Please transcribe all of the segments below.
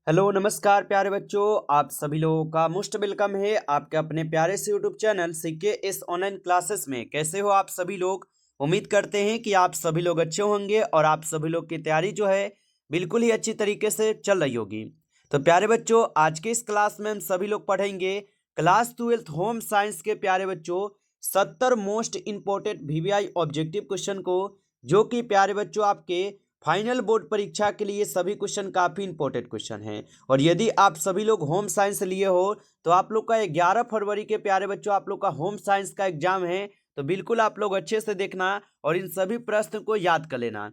Hello नमस्कार प्यारे बच्चों, आप सभी लोगों का मोस्ट वेलकम है आपके अपने प्यारे से यूट्यूब चैनल सीके इस ऑनलाइन क्लासेस में। कैसे हो आप सभी लोग? उम्मीद करते हैं कि आप सभी लोग अच्छे होंगे और आप सभी लोग की तैयारी जो है बिल्कुल ही अच्छी तरीके से चल रही होगी। तो प्यारे बच्चों, आज के इस क्लास में हम सभी लोग पढ़ेंगे क्लास 12th होम साइंस के प्यारे बच्चों 70 most important VVI objective question को, जो कि प्यारे बच्चों आपके फाइनल बोर्ड परीक्षा के लिए सभी क्वेश्चन काफ़ी इंपॉर्टेंट क्वेश्चन हैं। और यदि आप सभी लोग होम साइंस लिए हो तो आप लोग का 11 फरवरी के प्यारे बच्चों आप लोग का होम साइंस का एग्जाम है। तो बिल्कुल आप लोग अच्छे से देखना और इन सभी प्रश्न को याद कर लेना।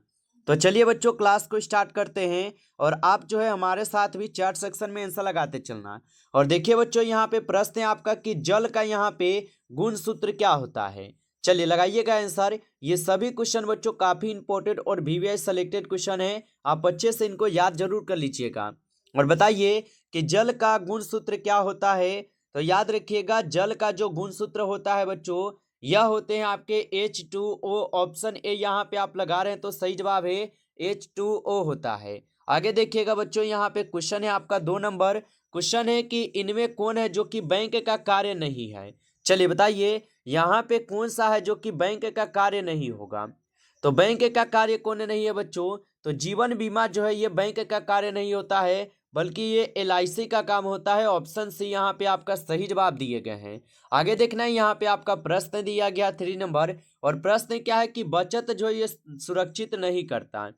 तो चलिए बच्चों, क्लास को स्टार्ट करते हैं और आप जो है हमारे साथ भी चैट सेक्शन में आंसर लगाते चलना। और देखिए बच्चों, यहाँ पे प्रश्न है आपका कि जल का यहाँ पे गुण सूत्र क्या होता है। चलिए लगाइएगा आंसर। ये सभी क्वेश्चन बच्चों काफी इंपॉर्टेंट और वीवीआई सेलेक्टेड क्वेश्चन है, आप अच्छे से इनको याद जरूर कर लीजिएगा। और बताइए कि जल का गुण सूत्र क्या होता है। तो याद रखिएगा, जल का जो गुण सूत्र होता है बच्चों, यह होते हैं आपके H2O। ऑप्शन ए यहाँ पे आप लगा रहे हैं तो सही जवाब है H2O होता है। आगे देखिएगा बच्चों, यहाँ पे क्वेश्चन है आपका 2 नंबर। क्वेश्चन है कि इनमें कौन है जो कि बैंक का कार्य नहीं है। चलिए बताइए यहाँ पे कौन सा है जो कि बैंक का कार्य नहीं होगा। तो बैंक का कार्य कौन नहीं है बच्चों? तो जीवन बीमा जो है ये बैंक का कार्य नहीं होता है, बल्कि ये LIC का काम होता है। ऑप्शन सी यहाँ पे आपका सही जवाब दिए गए हैं। आगे देखना है, यहाँ पे आपका प्रश्न दिया गया 3 नंबर। और प्रश्न क्या है कि बचत जो ये सुरक्षित नहीं करता।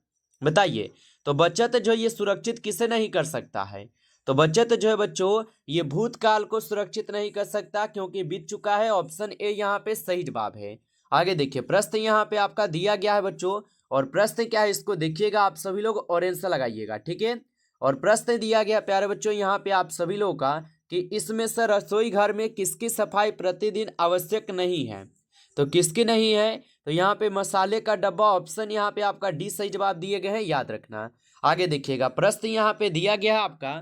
बताइए, तो बचत जो ये सुरक्षित किसे नहीं कर सकता है? तो बचत जो है बच्चों ये भूतकाल को सुरक्षित नहीं कर सकता क्योंकि बीत चुका है। ऑप्शन ए यहाँ पे सही जवाब है। आगे देखिए, प्रश्न यहाँ पे आपका दिया गया है बच्चों। और प्रश्न क्या है इसको देखिएगा आप सभी लोग और आंसर लगाइएगा, ठीक है। और प्रश्न दिया गया प्यारे बच्चों यहाँ पे आप सभी लोगों का कि इसमें से रसोई घर में किसकी सफाई प्रतिदिन आवश्यक नहीं है। तो किसकी नहीं है? तो यहाँ पे मसाले का डब्बा। ऑप्शन यहाँ पे आपका डी सही जवाब दिए गए हैं, याद रखना। आगे देखिएगा, प्रश्न यहाँ पे दिया गया है आपका।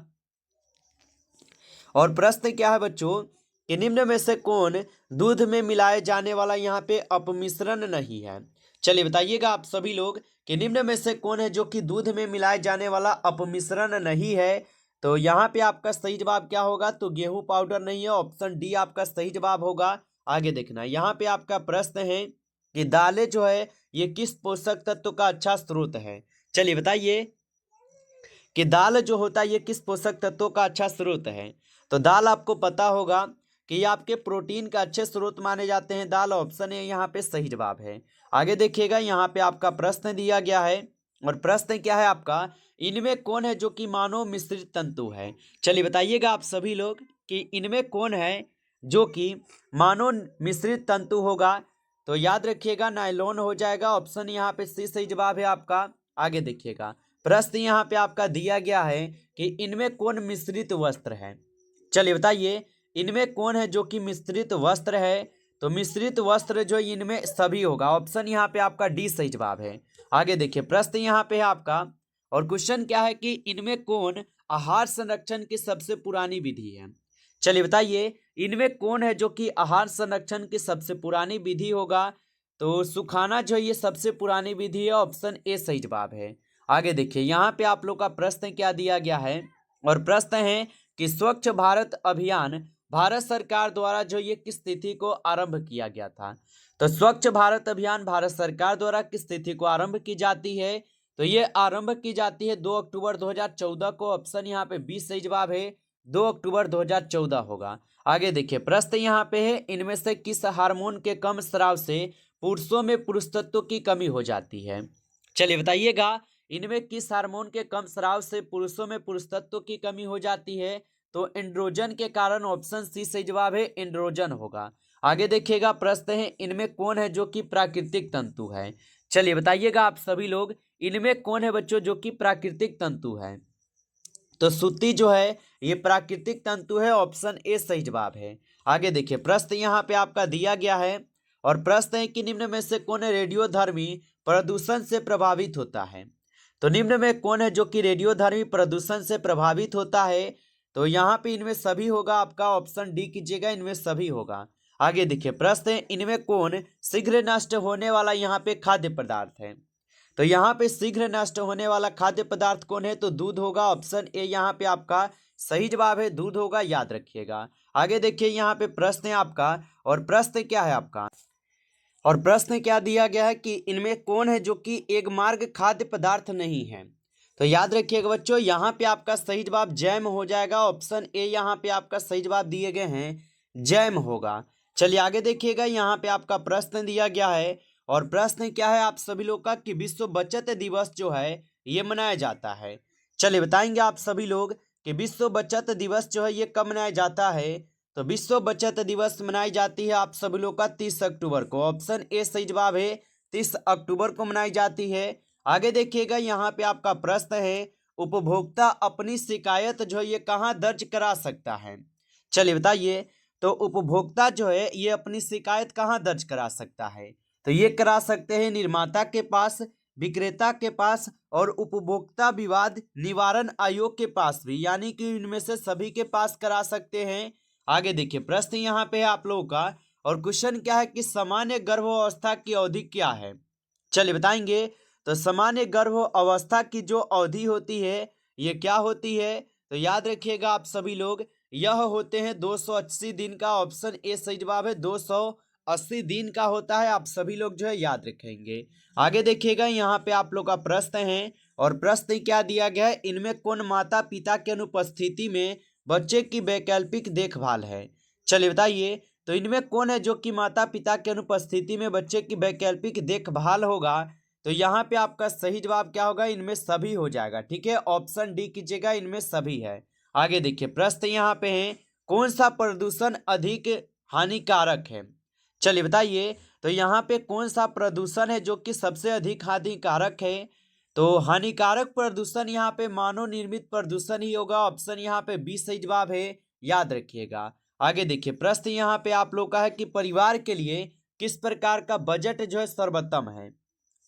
और प्रश्न क्या है बच्चों कि निम्न में से कौन दूध में मिलाए जाने वाला यहाँ पे अपमिश्रण नहीं है। चलिए बताइएगा आप सभी लोग कि निम्न में से कौन है जो कि दूध में मिलाए जाने वाला अपमिश्रण नहीं है। तो यहाँ पे आपका सही जवाब क्या होगा? तो गेहूं पाउडर नहीं है। ऑप्शन डी आपका सही जवाब होगा। आगे देखना, यहाँ पे आपका प्रश्न है कि दालें जो है ये किस पोषक तत्व का अच्छा स्रोत है। चलिए बताइए कि दाल जो होता है ये किस पोषक तत्वों का अच्छा स्रोत है। तो दाल आपको पता होगा कि ये आपके प्रोटीन का अच्छे स्रोत माने जाते हैं दाल। ऑप्शन ए यहाँ पे सही जवाब है। आगे देखिएगा, यहाँ पे आपका प्रश्न दिया गया है। और प्रश्न क्या है आपका, इनमें कौन है जो कि मानव मिश्रित तंतु है। चलिए बताइएगा आप सभी लोग कि इनमें कौन है जो कि मानव मिश्रित तंतु होगा। तो याद रखिएगा नायलॉन हो जाएगा। ऑप्शन यहाँ पे सी सही जवाब है आपका। आगे देखिएगा, प्रश्न यहाँ पे आपका दिया गया है कि इनमें कौन मिश्रित वस्त्र है। चलिए बताइए, इनमें कौन है जो कि मिश्रित वस्त्र है। तो मिश्रित वस्त्र जो इनमें सभी होगा। ऑप्शन यहाँ पे आपका डी सही जवाब है। आगे देखिए, प्रश्न यहाँ पे है आपका। और क्वेश्चन क्या है कि इनमें कौन आहार संरक्षण की सबसे पुरानी विधि है। चलिए बताइए, इनमें कौन है जो कि आहार संरक्षण की सबसे पुरानी विधि होगा। तो सुखाना जो ये सबसे पुरानी विधि है। ऑप्शन ए सही जवाब है। आगे देखिए, यहाँ पे आप लोग का प्रश्न क्या दिया गया है। और प्रश्न है कि स्वच्छ भारत अभियान भारत सरकार द्वारा जो ये किस तिथि को आरंभ किया गया था। तो स्वच्छ भारत अभियान भारत सरकार द्वारा किस तिथि को आरंभ की जाती है। तो ये आरंभ की जाती है 2 अक्टूबर 2014 को। ऑप्शन यहाँ पे 20 सही जवाब है, 2 अक्टूबर 2014 होगा। आगे देखिए, प्रश्न यहाँ पे है इनमें से किस हार्मोन के कम स्राव से पुरुषों में पुरुषत्व की कमी हो जाती है। चलिए बताइएगा, इनमें किस हार्मोन के कम स्राव से पुरुषों में पुरुषत्व की कमी हो जाती है। तो एंड्रोजन के कारण। ऑप्शन सी सही जवाब है, एंड्रोजन होगा। आगे देखिएगा, प्रश्न है इनमें कौन है जो कि प्राकृतिक तंतु है। चलिए बताइएगा आप सभी लोग, इनमें कौन है बच्चों जो कि प्राकृतिक तंतु है। तो सूती जो है ये प्राकृतिक तंतु है। ऑप्शन ए सही जवाब है। आगे देखिए, प्रश्न यहाँ पे आपका दिया गया है। और प्रश्न है कि निम्न में से कौन रेडियोधर्मी प्रदूषण से प्रभावित होता है। तो निम्न में कौन है जो कि रेडियोधर्मी प्रदूषण से प्रभावित होता है। तो यहाँ पे इनमें सभी होगा आपका। ऑप्शन डी कीजिएगा, इनमें सभी होगा। आगे देखिए, प्रश्न है इनमें कौन शीघ्र नष्ट होने वाला यहाँ पे खाद्य पदार्थ है। तो यहाँ पे शीघ्र नष्ट होने वाला खाद्य पदार्थ कौन है? तो दूध होगा। ऑप्शन ए यहाँ पे आपका सही जवाब है, दूध होगा, याद रखिएगा। आगे देखिए यहाँ पे प्रश्न है आपका, और प्रश्न क्या है आपका, और प्रश्न क्या दिया गया है कि इनमें कौन है जो कि एक मार्ग खाद्य पदार्थ नहीं है? तो याद रखिएगा बच्चों, यहाँ पे आपका सही जवाब जैम हो जाएगा। ऑप्शन ए यहाँ पे आपका सही जवाब दिए गए हैं, जैम होगा। चलिए आगे देखिएगा, यहाँ पे आपका प्रश्न दिया गया है, और प्रश्न क्या है आप सभी लोग का कि विश्व बचत दिवस जो है ये मनाया जाता है। चलिए बताएंगे आप सभी लोग कि विश्व बचत दिवस जो है ये कब मनाया जाता है? तो विश्व बचत दिवस मनाई जाती है आप सभी लोग का 30 अक्टूबर को। ऑप्शन ए सही जवाब है, 30 अक्टूबर को मनाई जाती है। आगे देखिएगा यहाँ पे आपका प्रश्न है, उपभोक्ता अपनी शिकायत जो है ये कहाँ दर्ज करा सकता है? चलिए बताइए, तो उपभोक्ता जो है ये अपनी शिकायत कहाँ दर्ज करा सकता है? तो ये करा सकते हैं निर्माता के पास, विक्रेता के पास, और उपभोक्ता विवाद निवारण आयोग के पास भी, यानी कि इनमें से सभी के पास करा सकते हैं। आगे देखिए प्रश्न यहाँ पे है आप लोगों का, और क्वेश्चन क्या है कि सामान्य गर्भावस्था की अवधि क्या है? चलिए बताएंगे, तो सामान्य गर्भ अवस्था की जो अवधि होती है ये क्या होती है? तो याद रखिएगा आप सभी लोग, यह होते हैं 280 दिन का। ऑप्शन ए सही जवाब है, 280 दिन का होता है। आप सभी लोग जो है याद रखेंगे। आगे देखिएगा यहाँ पे आप लोग का प्रश्न है, और प्रश्न क्या दिया गया है, इनमें कौन माता पिता की अनुपस्थिति में बच्चे की वैकल्पिक देखभाल है? चलिए बताइए, तो इनमें कौन है जो कि माता पिता की अनुपस्थिति में बच्चे की वैकल्पिक देखभाल होगा? तो यहाँ पे आपका सही जवाब क्या होगा? इनमें सभी हो जाएगा। ठीक है, ऑप्शन डी कीजिएगा, इनमें सभी है। आगे देखिए प्रश्न यहाँ पे है, कौन सा प्रदूषण अधिक हानिकारक है? चलिए बताइए, तो यहाँ पे कौन सा प्रदूषण है जो कि सबसे अधिक हानिकारक है? तो हानिकारक प्रदूषण यहाँ पे मानव निर्मित प्रदूषण ही होगा। ऑप्शन यहाँ पे बी सही जवाब है, याद रखिएगा। आगे देखिए प्रश्न यहाँ पे आप लोग का है कि परिवार के लिए किस प्रकार का बजट जो है सर्वोत्तम है?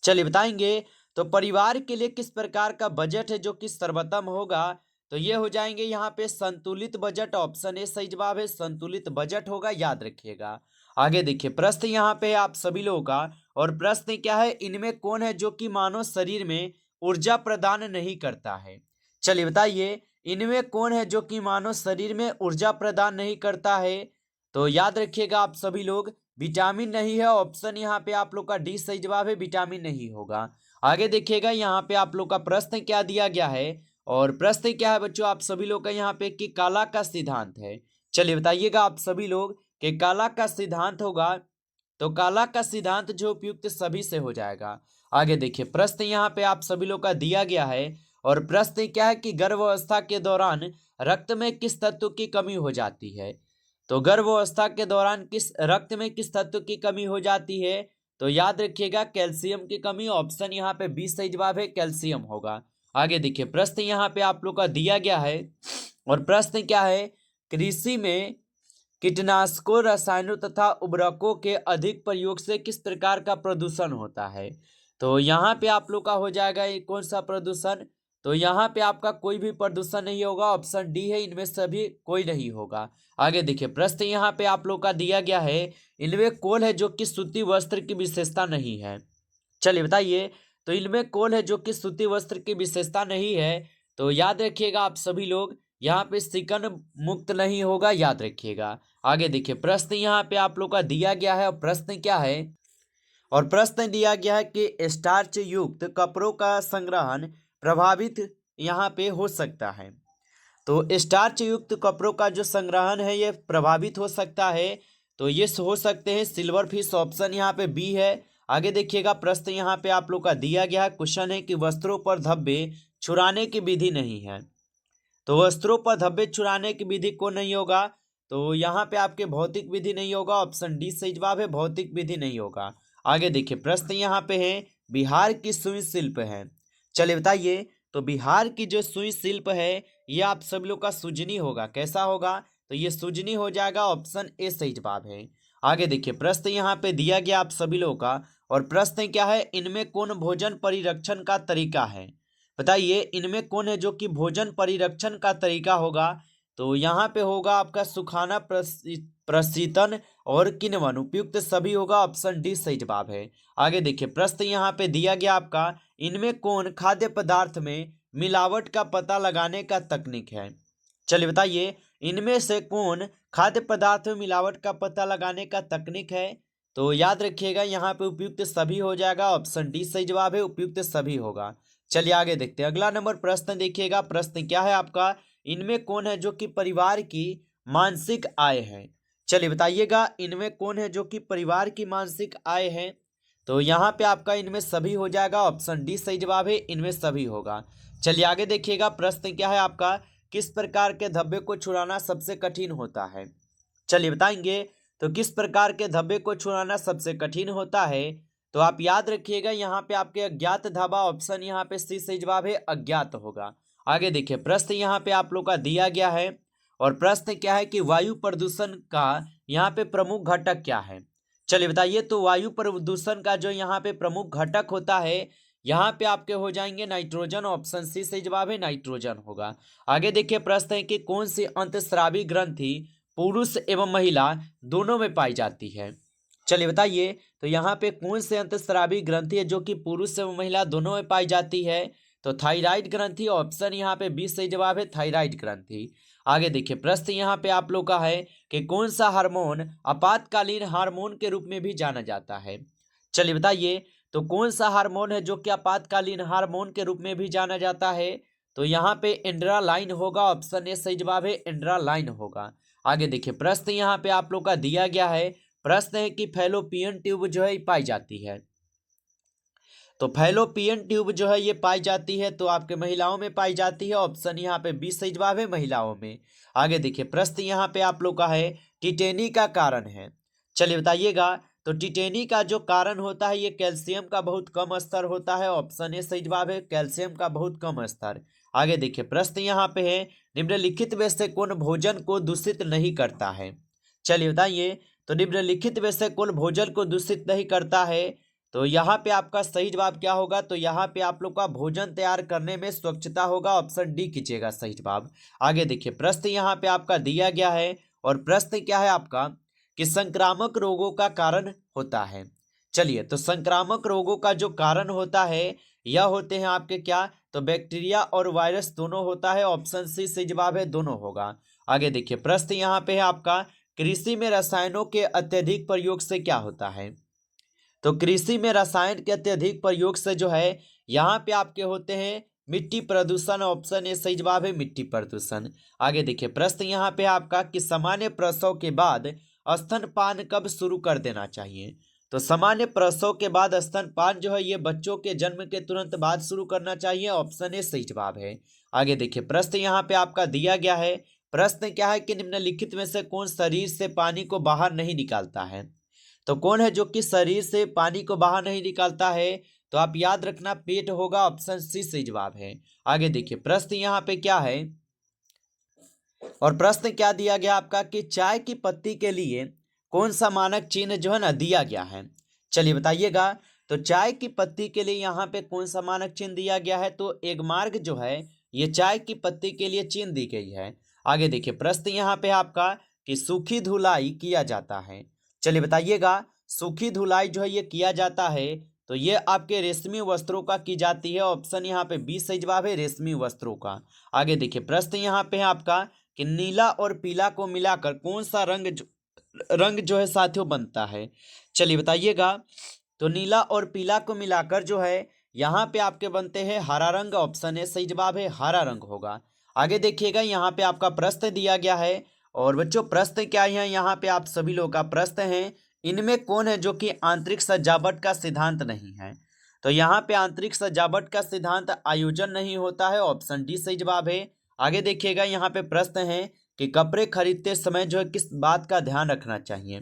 चलिए बताएंगे, तो परिवार के लिए किस प्रकार का बजट है जो कि सर्वोत्तम होगा? तो ये हो जाएंगे यहाँ पे संतुलित बजट। ऑप्शन ए सही जवाब है, संतुलित बजट होगा, याद रखिएगा। आगे देखिए प्रश्न यहाँ पे आप सभी लोगों का, और प्रश्न क्या है, इनमें कौन है जो कि मानव शरीर में ऊर्जा प्रदान नहीं करता है? चलिए बताइए, इनमें कौन है जो कि मानव शरीर में ऊर्जा प्रदान नहीं करता है? तो याद रखिएगा आप सभी लोग, विटामिन नहीं है। ऑप्शन यहाँ पे आप लोग का डी सही जवाब है, विटामिन नहीं होगा। आगे देखिएगा यहाँ पे आप लोग का प्रश्न क्या दिया गया है, और प्रश्न क्या है बच्चों आप सभी लोग का यहाँ पे कि काला का सिद्धांत है। चलिए बताइएगा आप सभी लोग कि काला का सिद्धांत होगा, तो काला का सिद्धांत जो उपयुक्त सभी से हो जाएगा। आगे देखिए प्रश्न यहाँ पे आप सभी लोग का दिया गया है, और प्रश्न क्या है कि गर्भावस्था के दौरान रक्त में किस तत्व की कमी हो जाती है? तो गर्भावस्था के दौरान किस रक्त में किस तत्व की कमी हो जाती है? तो याद रखिएगा कैल्शियम की कमी। ऑप्शन यहाँ पे बी सही जवाब है, कैल्शियम होगा। आगे देखिए प्रश्न यहाँ पे आप लोग का दिया गया है, और प्रश्न क्या है, कृषि में कीटनाशकों, रसायनों तथा उर्वरकों के अधिक प्रयोग से किस प्रकार का प्रदूषण होता है? तो यहाँ पे आप लोग का हो जाएगा ये कौन सा प्रदूषण? तो यहाँ पे आपका कोई भी प्रदूषण नहीं होगा। ऑप्शन डी है, इनमें से भी कोई नहीं होगा। आगे देखिए प्रश्न यहाँ पे आप लोग का दिया गया है, इनमें कौन है जो कि सूती वस्त्र की विशेषता नहीं है? चलिए बताइए, तो इनमें कौन है जो कि सूती वस्त्र की विशेषता नहीं है? तो याद रखिएगा आप सभी लोग, यहाँ पे सिकन मुक्त नहीं होगा, याद रखिएगा। आगे देखिए प्रश्न यहाँ पे आप लोग का दिया गया है, और प्रश्न क्या है, और प्रश्न दिया गया है कि स्टार्च युक्त कपड़ों का संग्रहण प्रभावित यहाँ पे हो सकता है। तो स्टार्च युक्त कपड़ों का जो संग्रहण है ये प्रभावित हो सकता है। तो ये हो सकते हैं सिल्वर फिश। ऑप्शन यहाँ पे बी है। आगे देखिएगा प्रश्न यहाँ पे आप लोग का दिया गया है, क्वेश्चन है कि वस्त्रों पर धब्बे छुड़ाने की विधि नहीं है। तो वस्त्रों पर धब्बे छुड़ाने की विधि को नहीं होगा, तो यहाँ पे आपके भौतिक विधि नहीं होगा। ऑप्शन डी सही जवाब है, भौतिक विधि नहीं होगा। आगे देखिए प्रश्न यहाँ पे है, बिहार की सुई शिल्प है। चलिए बताइए, तो बिहार की जो सुई शिल्प है ये आप सब लोग का सुजनी होगा। कैसा होगा? तो ये सुजनी हो जाएगा। ऑप्शन ए सही जवाब है। आगे देखिए प्रश्न यहाँ पे दिया गया आप सभी लोगों का, और प्रश्न क्या है, इनमें कौन भोजन परिरक्षण का तरीका है? बताइए, इनमें कौन है जो कि भोजन परिरक्षण का तरीका होगा? तो यहाँ पे होगा आपका सुखाना, प्रशीतन और किण्वन। उपयुक्त सभी होगा। ऑप्शन डी सही जवाब है। आगे देखिए प्रश्न यहाँ पे दिया गया आपका, इनमें कौन खाद्य पदार्थ में मिलावट का पता लगाने का तकनीक है? चलिए बताइए, इनमें से कौन खाद्य पदार्थ में मिलावट का पता लगाने का तकनीक है? तो याद रखिएगा यहाँ पे उपयुक्त सभी हो जाएगा, ऑप्शन डी सही जवाब है, उपयुक्त सभी होगा। चलिए आगे देखते हैं, अगला नंबर प्रश्न देखिएगा। प्रश्न क्या है आपका, इनमें कौन है जो कि परिवार की मानसिक आय है? चलिए बताइएगा, इनमें कौन है जो कि परिवार की मानसिक आय है? तो यहाँ पे आपका इनमें सभी हो जाएगा, ऑप्शन डी सही जवाब है, इनमें सभी होगा। चलिए आगे देखिएगा, प्रश्न क्या है आपका, किस प्रकार के धब्बे को छुड़ाना सबसे कठिन होता है? चलिए बताएंगे, तो किस प्रकार के धब्बे को छुड़ाना सबसे कठिन होता है? तो आप याद रखिएगा यहाँ पे आपके अज्ञात धाबा, ऑप्शन यहाँ पे सी सही जवाब है, अज्ञात होगा। आगे देखिए, प्रश्न यहाँ पे आप लोग का दिया गया है और प्रश्न क्या है कि वायु प्रदूषण का यहाँ पे प्रमुख घटक क्या है? चलिए बताइए, तो वायु प्रदूषण का जो यहाँ पे प्रमुख घटक होता है, यहाँ पे आपके हो जाएंगे नाइट्रोजन, ऑप्शन सी सही जवाब है, नाइट्रोजन होगा। आगे देखिए, प्रश्न है कि कौन सी अंतःस्रावी ग्रंथि पुरुष एवं महिला दोनों में पाई जाती है? चलिए बताइए, तो यहाँ पे कौन से अंतःस्रावी ग्रंथि है जो कि पुरुष एवं महिला दोनों में पाई जाती है? तो थायराइड ग्रंथि, ऑप्शन यहाँ पे बी सही जवाब है, थायराइड ग्रंथि। आगे देखिए, प्रश्न यहाँ पे आप लोग का है कि कौन सा हार्मोन आपातकालीन हार्मोन के रूप में भी जाना जाता है? चलिए बताइए, तो कौन सा हार्मोन है जो कि आपातकालीन हार्मोन के रूप में भी जाना जाता है? तो यहाँ पे एंड्रालाइन होगा, ऑप्शन ए सही जवाब है, एंड्रालाइन होगा। आगे देखिए, प्रश्न यहाँ पे आप लोग का दिया गया है, प्रश्न है कि फैलोपियन ट्यूब जो है पाई जाती है। तो फैलोपियन ट्यूब जो है ये पाई जाती है, तो आपके महिलाओं में पाई जाती है, ऑप्शन यहाँ पे बी सही जवाब है, महिलाओं में। आगे देखिए, प्रश्न यहाँ पे आप लोग का है, टिटेनी का कारण है। चलिए बताइएगा, तो टिटेनी का जो कारण होता है ये कैल्शियम का बहुत कम स्तर होता है, ऑप्शन ए सही जवाब है, कैल्शियम का बहुत कम स्तर। आगे देखिए, प्रश्न यहाँ पे है, निम्नलिखित में से कौन भोजन को दूषित नहीं करता है? चलिए बताइए, तो निम्नलिखित में से कौन भोजन को दूषित नहीं करता है? तो यहाँ पे आपका सही जवाब क्या होगा, तो यहाँ पे आप लोग का भोजन तैयार करने में स्वच्छता होगा, ऑप्शन डी कीजिएगा सही जवाब। आगे देखिए, प्रश्न यहाँ पे आपका दिया गया है और प्रश्न क्या है आपका कि संक्रामक रोगों का कारण होता है। चलिए, तो संक्रामक रोगों का जो कारण होता है यह होते हैं आपके क्या, तो बैक्टीरिया और वायरस दोनों होता है, ऑप्शन सी सही जवाब है, दोनों होगा। आगे देखिए, प्रश्न यहाँ पे है आपका, कृषि में रसायनों के अत्यधिक प्रयोग से क्या होता है? तो कृषि में रसायन के अत्यधिक प्रयोग से जो है यहाँ पे आपके होते हैं मिट्टी प्रदूषण, ऑप्शन ए सही जवाब है, मिट्टी प्रदूषण। आगे देखिए, प्रश्न यहाँ पे आपका कि सामान्य प्रसव के बाद स्तनपान कब शुरू कर देना चाहिए? तो सामान्य प्रसव के बाद स्तनपान जो है ये बच्चों के जन्म के तुरंत बाद शुरू करना चाहिए, ऑप्शन ए सही जवाब है। आगे देखिए, प्रश्न यहाँ पे आपका दिया गया है, प्रश्न क्या है कि निम्नलिखित में से कौन शरीर से पानी को बाहर नहीं निकालता है? तो कौन है जो कि शरीर से पानी को बाहर नहीं निकालता है? तो आप याद रखना, पेट होगा, ऑप्शन सी सही जवाब है। आगे देखिए, प्रश्न यहाँ पे क्या है और प्रश्न क्या दिया गया आपका कि चाय की पत्ती के लिए कौन सा मानक चिन्ह जो है ना दिया गया है? चलिए बताइएगा, तो चाय की पत्ती के लिए यहाँ पे कौन सा मानक चिन्ह दिया गया है? तो एक मार्ग जो है ये चाय की पत्ती के लिए चिन्ह दी गई है। आगे देखिए, प्रश्न यहाँ पे आपका कि सूखी धुलाई किया जाता है। चलिए बताइएगा, सूखी धुलाई जो है ये किया जाता है, तो ये आपके रेशमी वस्त्रों का की जाती है, ऑप्शन यहाँ पे बी सही जवाब है, रेशमी वस्त्रों का। आगे देखिए, प्रश्न यहाँ पे है आपका कि नीला और पीला को मिलाकर कौन सा रंग जो है साथियों बनता है? चलिए बताइएगा, तो नीला और पीला को मिलाकर जो है यहाँ पे आपके बनते हैं हरा रंग, ऑप्शन ए सही जवाब है, हरा रंग होगा। आगे देखिएगा, यहाँ पे आपका प्रश्न दिया गया है और बच्चों प्रश्न क्या है यहाँ पे आप सभी लोगों का प्रश्न है, इनमें कौन है जो कि आंतरिक सजावट का सिद्धांत नहीं है? तो यहाँ पे आंतरिक सजावट का सिद्धांत आयोजन नहीं होता है, ऑप्शन डी सही जवाब है। आगे देखिएगा, यहाँ पे प्रश्न है कि कपड़े खरीदते समय जो है किस बात का ध्यान रखना चाहिए?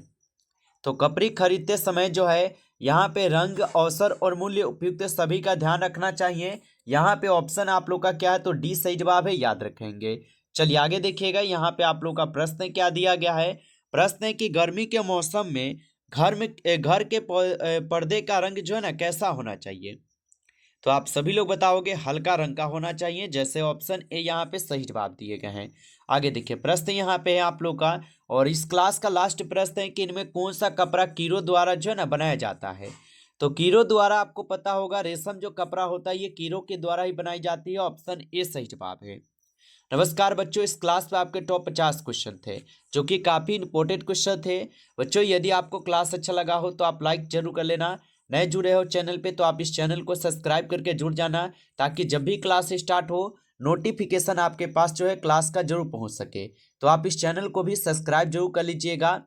तो कपड़े खरीदते समय जो है यहाँ पे रंग, अवसर और मूल्य उपयुक्त सभी का ध्यान रखना चाहिए। यहाँ पे ऑप्शन आप लोग का क्या है, तो डी सही जवाब है, याद रखेंगे। चलिए आगे देखिएगा, यहाँ पे आप लोग का प्रश्न क्या दिया गया है, प्रश्न है कि गर्मी के मौसम में घर के पर्दे का रंग जो है ना कैसा होना चाहिए? तो आप सभी लोग बताओगे हल्का रंग का होना चाहिए, जैसे ऑप्शन ए यहाँ पे सही जवाब दिए गए हैं। आगे देखिए, प्रश्न यहाँ पे है आप लोग का और इस क्लास का लास्ट प्रश्न है कि इनमें कौन सा कपड़ा कीड़ों द्वारा जो है ना बनाया जाता है? तो कीड़ों द्वारा आपको पता होगा रेशम जो कपड़ा होता है ये कीड़ों के द्वारा ही बनाई जाती है। ऑप्शन ए सही जवाब है। नमस्कार बच्चों, इस क्लास में आपके टॉप 50 क्वेश्चन थे जो कि काफ़ी इंपॉर्टेंट क्वेश्चन थे। बच्चों यदि आपको क्लास अच्छा लगा हो तो आप लाइक जरूर कर लेना। नए जुड़े हो चैनल पे तो आप इस चैनल को सब्सक्राइब करके जुड़ जाना, ताकि जब भी क्लास स्टार्ट हो नोटिफिकेशन आपके पास जो है क्लास का जरूर पहुंच सके। तो आप इस चैनल को भी सब्सक्राइब जरूर कर लीजिएगा।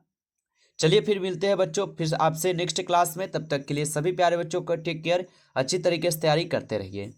चलिए फिर मिलते हैं बच्चों फिर आपसे नेक्स्ट क्लास में। तब तक के लिए सभी प्यारे बच्चों को टेक केयर, अच्छी तरीके से तैयारी करते रहिए।